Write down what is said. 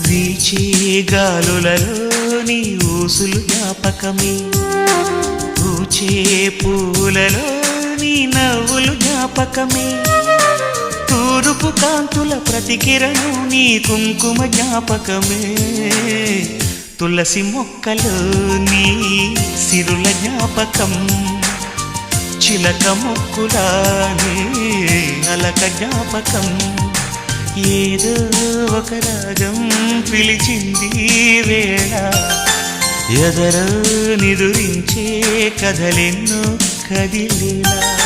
వీచే గాలులలో నీ ఊసులు జ్ఞాపకమే, పూచే పూలలో నీ నవ్వులు జ్ఞాపకమే, తూరుపు కాంతుల ప్రతికిరణం నీ కుంకుమ జ్ఞాపకమే, తులసి మొక్కలో నీ సిరుల జ్ఞాపకం, చిలక మొక్కులానే అలక జ్ఞాపకం, ఏదో ఒక రాగం పిలిచింది వేళ, ఎదరో నిదురించే కథలెన్నో కదిలేలా.